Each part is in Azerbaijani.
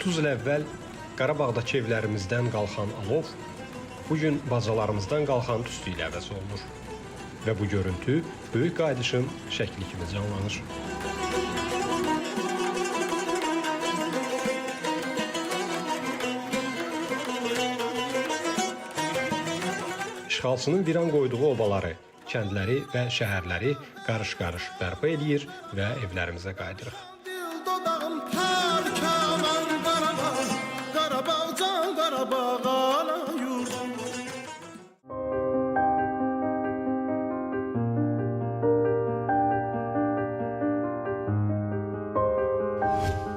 30 il əvvəl Qarabağdakı evlərimizdən qalxan alov bugün bacalarımızdan qalxan tüstü ilə əvəz olunur. Və bu görüntü böyük qayıdışın şəkli kimi canlanır. İşğalçının viran qoyduğu obaları, kəndləri və şəhərləri qarış-qarış bərpa edir və evlərimizə qayıdırıq.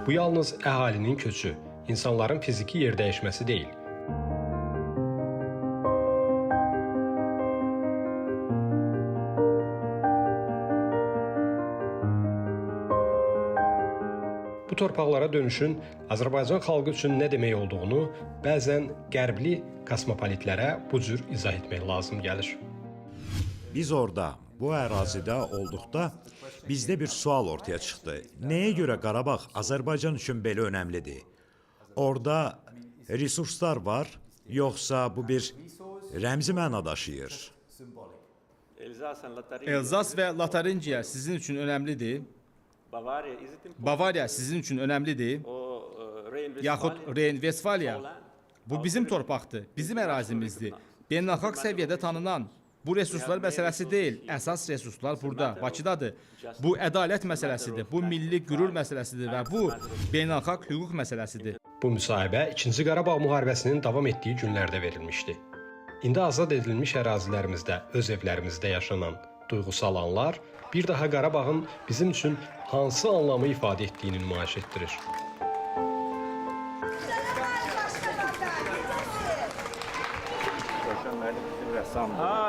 Bu yalnız əhalinin köçü, insanların fiziki yer dəyişməsi deyil. Bu torpaqlara dönüşün Azərbaycan xalqı üçün nə demək olduğunu bəzən qərbli kosmopolitlərə bu cür izah etmək lazım gəlir. Biz orada, bu ərazidə olduqda bizdə bir sual ortaya çıxdı. Nəyə görə Qarabağ Azərbaycan üçün belə önəmlidir? Orada resurslar var, yoxsa bu bir rəmzi məna daşıyır? Elzas və Lataringiya sizin üçün önəmlidir. Bavariya sizin üçün önəmlidir. Yaxud Reyn-Vestfaliya. Bu bizim torpaqdır, bizim ərazimizdir. Beynəlxalq səviyyədə tanınan. Bu resurslar məsələsi deyil, əsas resurslar burada, Bakıdadır. Bu ədalət məsələsidir, bu milli qürur məsələsidir və bu beynəlxalq hüquq məsələsidir. Bu müsahibə 2-ci Qarabağ müharibəsinin davam etdiyi günlərdə verilmişdi. İndi azad edilmiş ərazilərimizdə, öz evlərimizdə yaşanan duyğusal anlar bir daha Qarabağın bizim üçün hansı anlamı ifadə etdiyini nümayiş etdirir.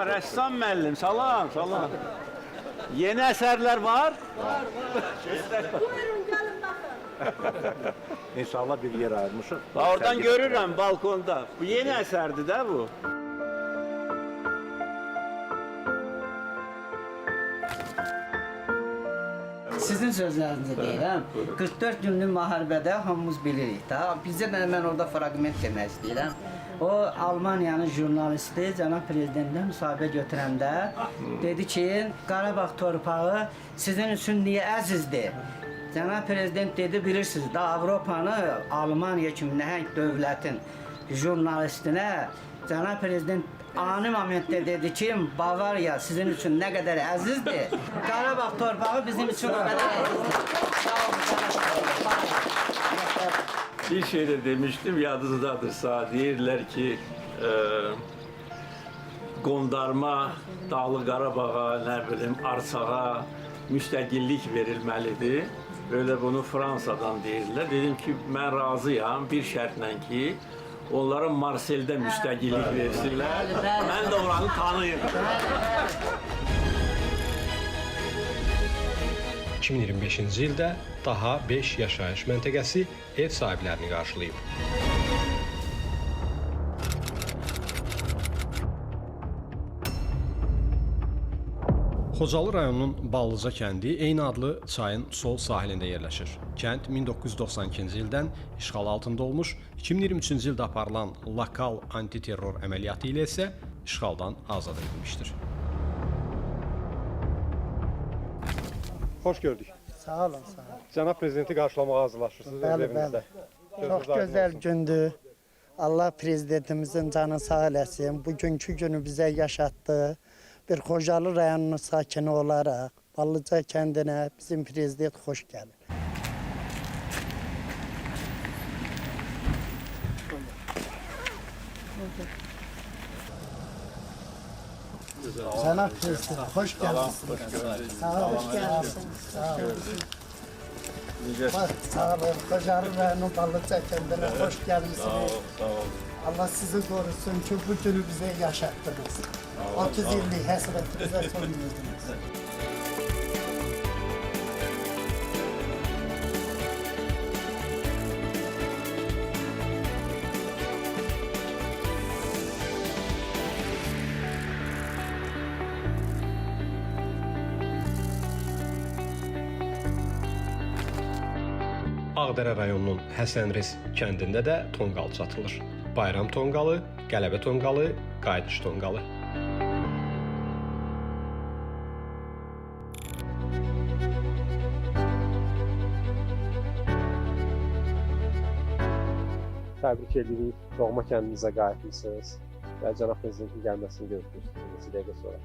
Rəssam müəllim, salam, salam. Yeni əsərlər var? Var. Buyurun, gəlin baxın. İnşallah bir yer ayırmışıq. Oradan görürəm balkonda. Bu yeni əsərdir də bu. Sizin sözlərinizi deyirəm. 44 günlük müharibədə hamımız bilirik da. Bizə də mən orada fraqment demək istəyirəm. O Almaniyanın jurnalisti cənab prezidentlə müsahibə götürəndə dedi ki, Qarabağ torpağı sizin üçün niyə əzizdir? Cənab prezident dedi, bilirsiniz da Avropanı Almaniya kimi nəhəng dövlətin jurnalistinə cənab prezident ani momentdə dedi ki, Bavariya sizin üçün nə qədər əzizdir, Qarabağ torpağı bizim üçün o qədər əzizdir. Bir şey de demiştim, yadınızdadırsa, deyirlər ki, qondarma Dağlı Qarabağa, nə bilim, Arsağa müstəqillik verilməlidir. Böyle bunu Fransa'dan deyirlər. Dedim ki, mən razıyam bir şərtlə ki, onların Marsel'də müstəqillik versinlər. Mən də oranı tanıyım. 2025-ci ildə daha 5 yaşayış məntəqəsi ev sahiblərini qarşılayıb. Xocalı rayonunun Ballıca kəndi eyni adlı çayın sol sahilində yerləşir. Kənd 1992-ci ildən işğal altında olmuş, 2023-cü ildə aparılan lokal antiterror əməliyyatı ilə isə işğaldan azad edilmişdir. Xoş gördük. Sağ olun, sağ olun. Cənab prezidenti qarşılamağa hazırlaşırsınız evinizdə. Çox gözəl gündür. Allah prezidentimizin canı sağ eləsin. Bugünkü günü bizə yaşatdı. Bir Xocalı rayonunun sakini olaraq Ballıca kəndinə bizim prezident xoş gəlir. Cənab prezident, xoş gəldiniz. Sağ olun, xoş gəldiniz. Sağ olun. Sağ olun, Xocalı rayonunun Ballıca kəndinə xoş gəldiniz. Sağ ol. Allah sizi korusun ki bu günü bize yaşattınız. 30 yıllık həsrətimize son verdiniz. Ağdərə rayonunun Həsənrez kəndində də tonqal satılır. Bayram tonqalı, qələbə tonqalı, qayıdış tonqalı. Təbrik edirik, doğma kəndinizə qayıtmısınız və cənab prezidentin gəlməsini gözləyirsiniz neçə dəqiqə sonra.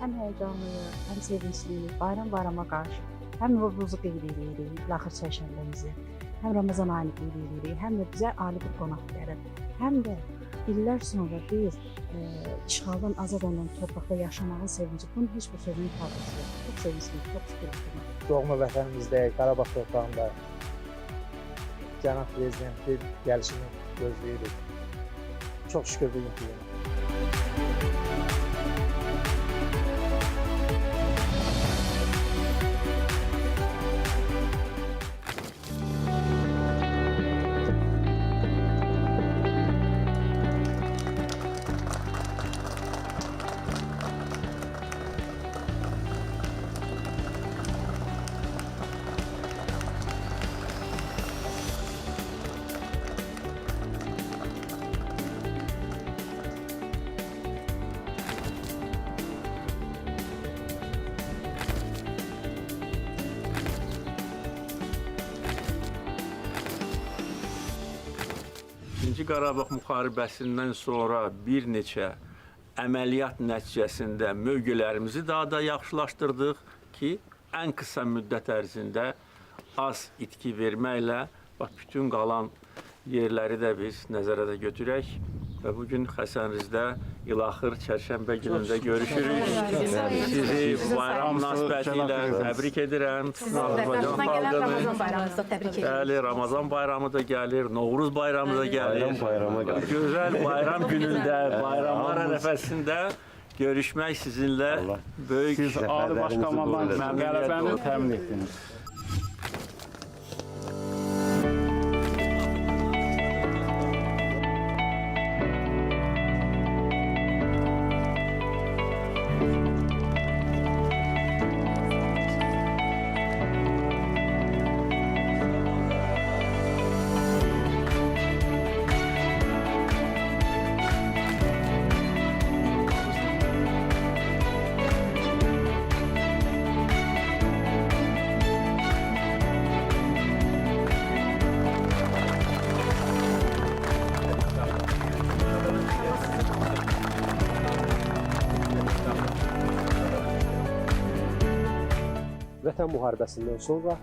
Həm həyecanlıyıq, həm sevincliyik, bayrama qarşı. Həm Novruz'u qeyd edirik, Laxır çərşənbəmizi, həm Ramazan ayını qeyd edirik, həm də bizə ali bir qonaq gəlir. Həm də illər sonra biz işğaldan azad olunan torpaqda yaşamağın sevinci, bunun heç bir sözünün ifadəsi yox. Çox sevincliyik, çox şükür. Doğma vətənimizdə, Qarabağ torpağında cənab prezidentin gəlişini gözləyirik. Çox şükür bugünkü günə. İkinci Qarabağ müharibəsindən sonra bir neçə əməliyyat nəticəsində mövqelərimizi daha da yaxşılaşdırdıq ki, ən qısa müddət ərzində az itki verməklə bütün qalan yerləri də biz nəzərə götürək və bugün Həsənrizdə İlaxır çərşənbə günündə görüşürük. Sizi bayram münasibətilə təbrik edirəm. Azərbaycan xalqını. Bəli, Ramazan bayramı da gəlir, Novruz bayramı da gəlir. Gözəl bayram günündə, bayramlar ərəfəsində görüşmək sizinlə böyük Siz Ali Baş Komandanın qələbəni təmin etdiniz. Vətən müharibəsindən sonra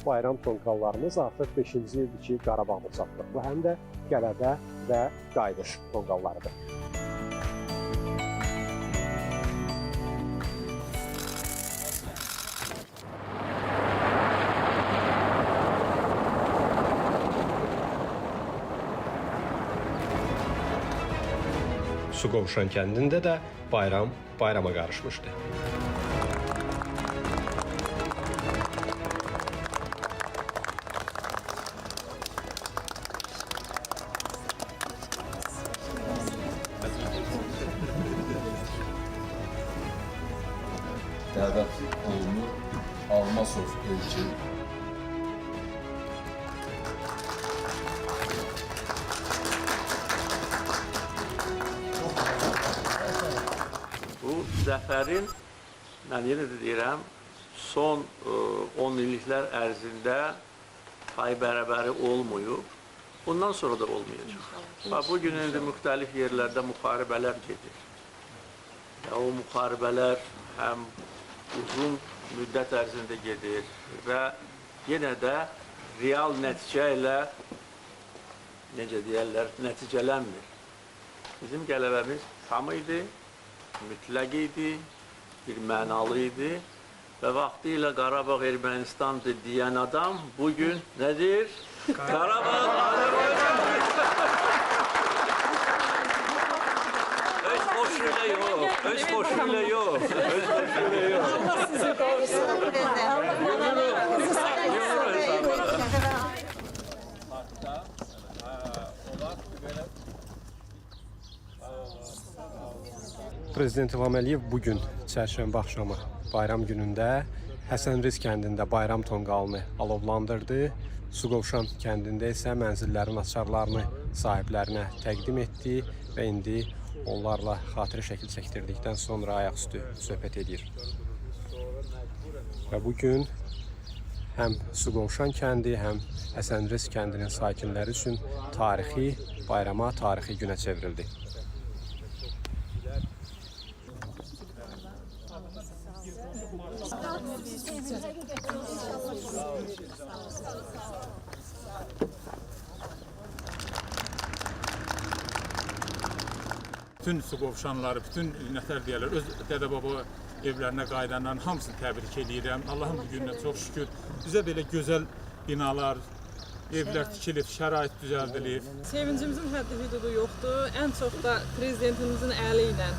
bayram tonqallarımız artıq 5-ci ildir ki, Qarabağda çatdıq. Bu həm də qələbə və qayıdış tonqallarıdır. Suqovuşan kəndində də bayram bayrama qarışmışdı. Dəvət olunur Almasov elçi. Bu zəfərin, mən yenə də deyirəm, son 10 illiklər ərzində pay bərabəri olmayıb, bundan sonra da olmayacaq. Bugün indi müxtəlif yerlərdə müharibələr gedir. O müharibələr həm uzun müddət ərzində gedir və yenə də real nəticə ilə, necə deyərlər, nəticələnmir. Bizim qələbəmiz tam idi, mütləq idi, bir mənalı idi və vaxtı ilə Qarabağ Ermənistandır deyən adam bugün nədir? Qarabağ Azərbaycandır. Öz boşluğuyla yox, öz boşluğuyla yox, öz boşluğuyla yox. Allah sizi qorusun. Prezident İlham Əliyev bugün çərşənbə axşamı bayram günündə Həsənriz kəndində bayram tonqalını alovlandırdı. Suqovuşan kəndində isə mənzillərin açarlarını sahiblərinə təqdim etdi və indi onlarla xatirə şəkil çəkdirdikdən sonra ayaqüstü söhbət edir. Və bugün həm Suqovuşan kəndi, həm Həsənriz kəndinin sakinləri üçün tarixi bayrama, tarixi günə çevrildi. Bütün Suqovuşanları, bütün nətər deyərlər, öz dədə-baba evlərinə qayıdanların hamısını təbrik edirəm. Allahın bu gününə çox şükür. Bizə belə gözəl binalar, evlər tikilib, şərait düzəldilib. Sevincimizin həddi-hüdudu yoxdur. Ən çox da prezidentimizin əli ilə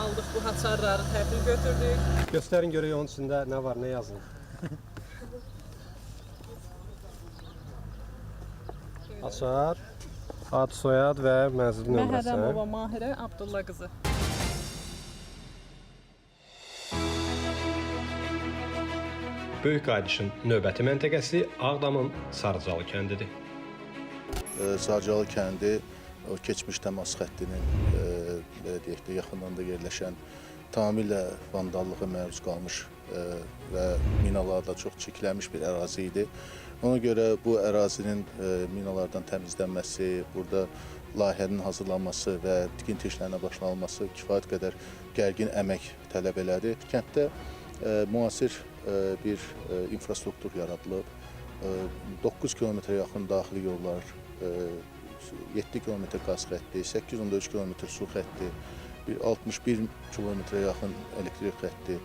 aldıq bu hasarları, təhvil götürdük. Göstərin görək onun içində nə var, nə yazılır. Açar, ad, soyad və mənzil nömrəsi. Məhədəmova Mahirə Abdulla qızı. Böyük Qaydışın növbəti məntəqəsi Ağdamın Sarıcalı kəndidir. Sarıcalı kəndi o keçmiş təmas xəttinin belə deyək də yaxınlığında yerləşən tamamilə vandallığa məruz qalmış və minalarla çox çirklənmiş bir ərazi idi. Ona görə bu ərazinin minalardan təmizlənməsi, burada layihənin hazırlanması və tikinti işlərinə başlanılması kifayət qədər gərgin əmək tələb elədi. Kənddə müasir bir infrastruktur yaradılıb. 9 kilometrə yaxın daxili yollar, 7 kilometr qaz xətti, 813 kilometr su xətti, 61 kilometrə yaxın elektrik xətti,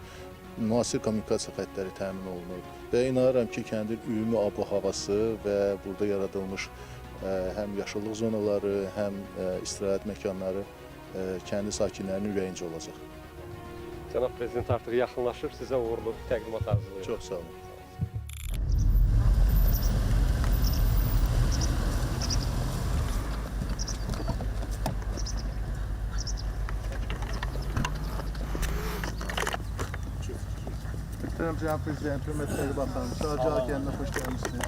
müasir kommunikasiya xəttləri təmin olunur. Və inanıram ki, kəndin ümumi ab-havası və burada yaradılmış həm yaşıllıq zonaları, həm istirahət məkanları kəndi sakinlərinin ürəyincə olacaq. Cənab Prezident artıq yaxınlaşır, sizə uğurlu təqdimat arzulayır. Çox sağ olun. Muhterem Cənab Prezident, hörmətli Bakan, Sarıcalı kəndinə xoş gəlmişsiniz.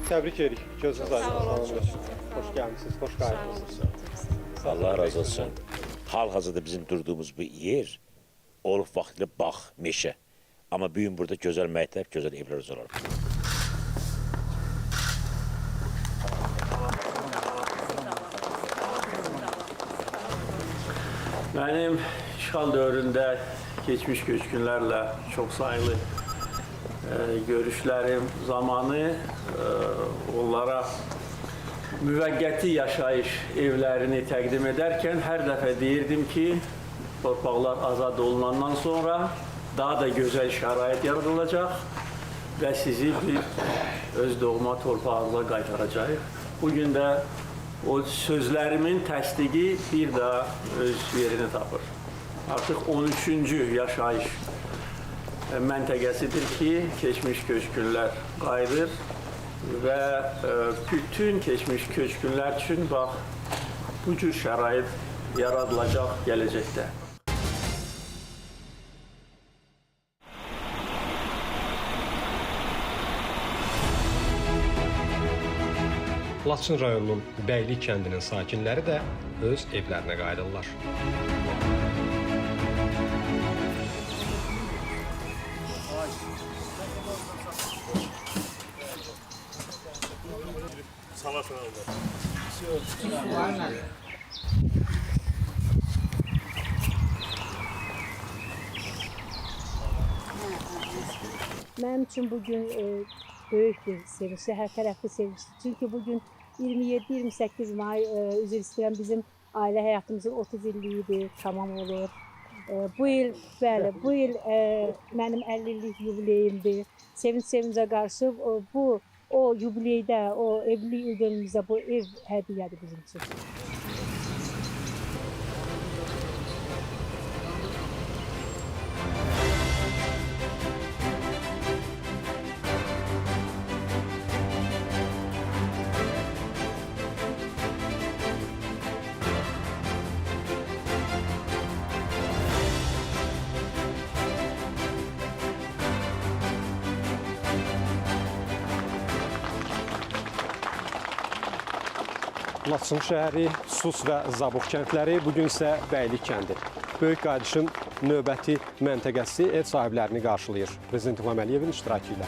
Təbrik edirik. Gözünüz aydın. Xoş gəlmisiniz, xoş qayıtdınız. Allah razı olsun. Hal-hazırda bizim durduğumuz bu yer olub vaxtilə bağ, meşə. Amma bu gün burada gözəl məktəb, gözəl evlər olar. Mənim işğal dövründə keçmiş köçkünlərlə çox sayılı görüşlərim zamanı onlara müvəqqəti yaşayış evlərini təqdim edərkən hər dəfə deyirdim ki, torpaqlar azad olunandan sonra daha da gözəl şərait yaradılacaq və sizi bir öz doğma torpağınıza qaytaracaq. Bugün də o sözlərimin təsdiqi bir daha öz yerini tapır. Artıq 13-cü yaşayış məntəqəsidir ki, keçmiş köçkünlər qayıdır və bütün keçmiş köçkünlər üçün bax, bu cür şərait yaradılacaq gələcəkdə. Laçın rayonunun Bəylik kəndinin sakinləri də öz evlərinə qayıdırlar. Mənim üçün bugün böyük bir sevinçdir, hər tərəfli sevinçdir. Çünki bugün 27-28 may üzr istəyirəm bizim ailə həyatımızın 30 illiyidir, tamam olur. Bu il, bəli, bu il mənim 50 illik yubileyimdir. Sevincə qarşı bu o yubileydə, o evlilik ildönümümüzdə bu ev hədiyyədir bizim üçün. Laçın şəhəri, Sus və Zabuq kəndləri, bugün isə Bəylik kəndi. Böyük qayıdışın növbəti məntəqəsi ev sahiblərini qarşılayır. Prezident İlham Əliyevin iştirakı ilə.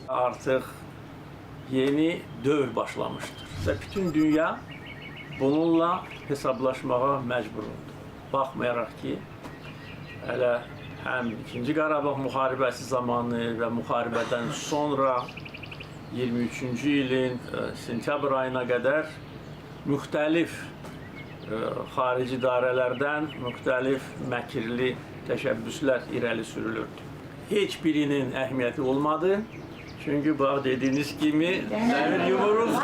Artıq yeni dövr başlamışdır və bütün dünya bununla hesablaşmağa məcbur oldu. Baxmayaraq ki, hələ həm 2-ci Qarabağ müharibəsi zamanı və müharibədən sonra 23-cü ilin sentyabr ayına qədər müxtəlif xarici idarələrdən müxtəlif məkirli təşəbbüslər irəli sürülürdü. Heç birinin əhəmiyyəti olmadı. Çünki bax dediyiniz kimi dəmir yumruq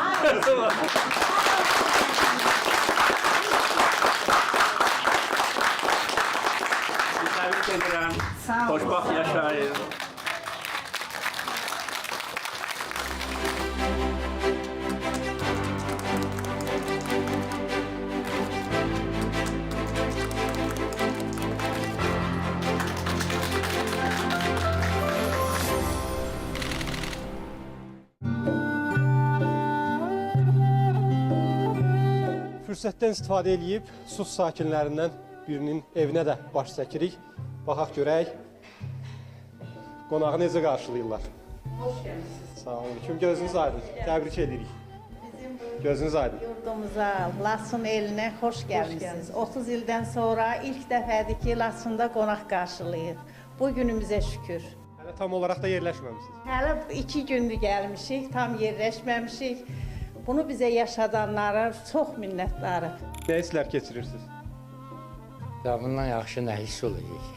Təbrik edirəm. Xoşbaxt yaşayın. Fürsətdən istifadə edib Sus sakinlərindən birinin evinə də baş çəkirik. Baxaq görək, qonağı necə qarşılayırlar. Hoş gəldiniz. Sağ olun. Kim gözünüz aydın. Təbrik edirik. Gözünüz aydın. Yurdumuza, Laçın elinə xoş gəlmisiniz. 30 ildən sonra ilk dəfədir ki, Laçında qonaq qarşılayır. Bu günümüzə şükür. Hələ tam olaraq da yerləşməmisiniz. Hələ 2 gündür gəlmişik, tam yerləşməmişik. Bunu bizə yaşadanlara çox minnətdarıq. Nə hisslər keçirirsiniz? Bundan yaxşı nə hiss olur ki?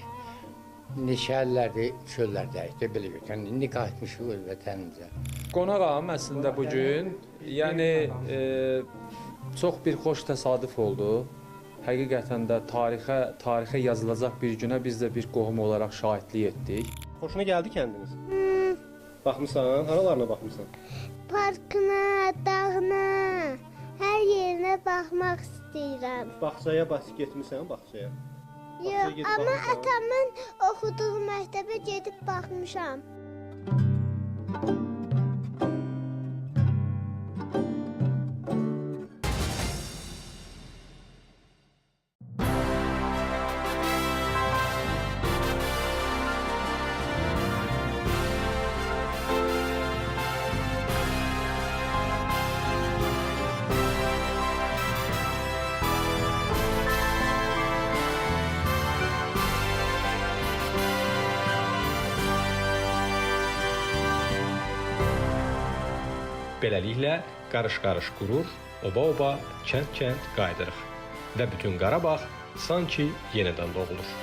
Neçə illərdir çöllərdəyik, belə götürən, indi qayıtmışıq öz vətənimizə. Qonağam əslində bugün, yəni çox bir xoş təsadüf oldu. Həqiqətən də tarixə yazılacaq bir günə biz də bir qohum olaraq şahidlik etdik. Xoşuna gəldi kəndiniz? Baxmısan, haralarına baxmısan? Parkına, dağına, hər yerinə baxmaq istəyirəm. Bağçaya getmisən, bağçaya? Yox, amma atamın oxuduğu məktəbə gedib baxmışam. Beləliklə, qarış-qarış qurur, oba-oba, kənd-kənd qaydırıq və bütün Qarabağ sanki yenidən doğulur.